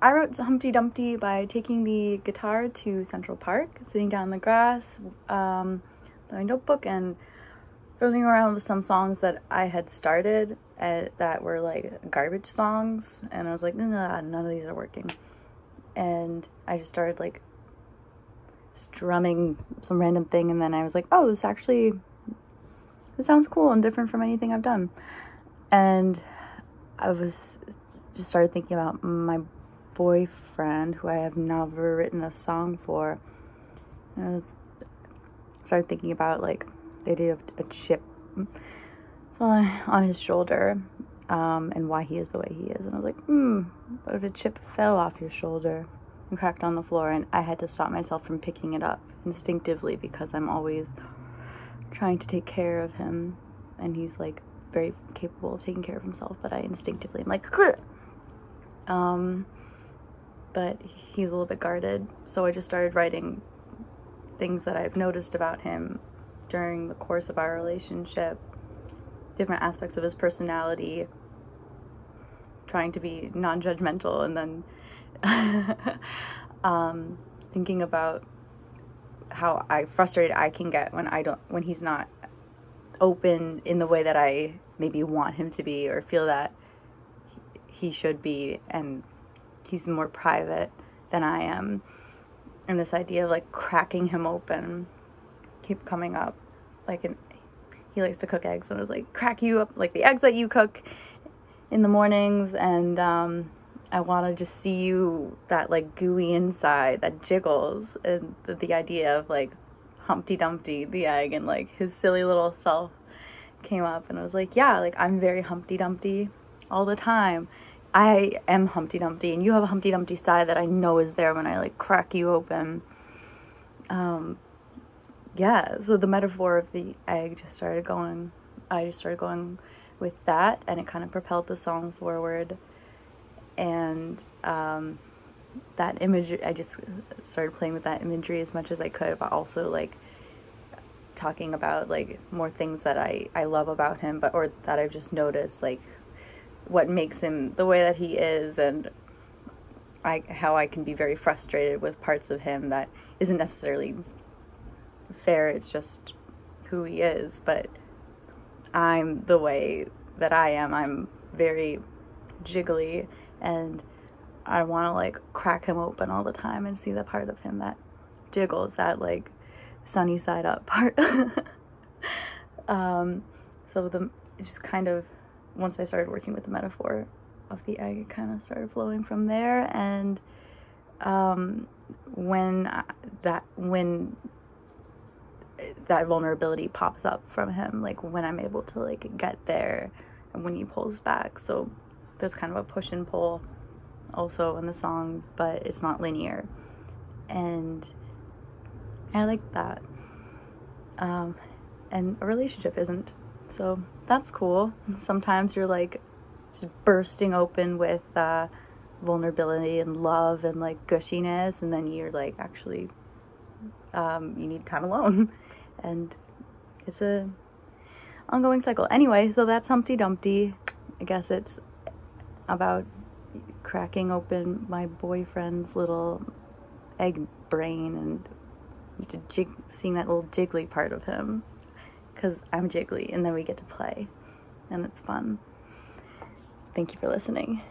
I wrote Humpty Dumpty by taking the guitar to Central Park, sitting down in the grass, with my notebook, and fiddling around with some songs that I had started that were like garbage songs, and I was like, nah, none of these are working. And I just started like strumming some random thing, and then I was like, oh, this sounds cool and different from anything I've done. And I was just started thinking about my boyfriend, who I have never written a song for. And I started thinking about like the idea of a chip on his shoulder, and why he is the way he is. And I was like, what if a chip fell off your shoulder and cracked on the floor? And I had to stop myself from picking it up instinctively, because I'm always trying to take care of him, and he's like very capable of taking care of himself, but I instinctively am like, but he's a little bit guarded. So I just started writing things that I've noticed about him during the course of our relationship, different aspects of his personality, trying to be non-judgmental, and then thinking about how frustrated I can get when he's not open in the way that I maybe want him to be, or feel that he should be, and he's more private than I am. And this idea of like cracking him open keep coming up. Like, he likes to cook eggs, and I was like, crack you up like the eggs that you cook in the mornings, and I want to just see you, that like gooey inside that jiggles, and the idea of like Humpty Dumpty, the egg, and like his silly little self came up, and I was like, yeah, like I'm very Humpty Dumpty all the time. I am Humpty Dumpty, and you have a Humpty Dumpty side that I know is there when I like crack you open. Yeah, so the metaphor of the egg just started going. I just started going with that, and it kind of propelled the song forward. And that image, I just started playing with that imagery as much as I could, but also like talking about like more things that I love about him, or that I've just noticed, like what makes him the way that he is, and how I can be very frustrated with parts of him that isn't necessarily fair, it's just who he is. But I'm the way that I am. I'm very jiggly, and I want to like crack him open all the time and see the part of him that jiggles, that like sunny side up part. So it just kind of, once I started working with the metaphor of the egg, it kind of started flowing from there. And when that vulnerability pops up from him, like when I'm able to like get there, and when he pulls back. So there's kind of a push and pull also in the song, but it's not linear, and I like that. And a relationship isn't, so that's cool. Sometimes you're like just bursting open with vulnerability and love and like gushiness, and then you're like, actually you need time alone, and it's a ongoing cycle. Anyway, so that's Humpty Dumpty. I guess it's about cracking open my boyfriend's little egg brain, and seeing that little jiggly part of him, because I'm jiggly, and then we get to play, and it's fun. Thank you for listening.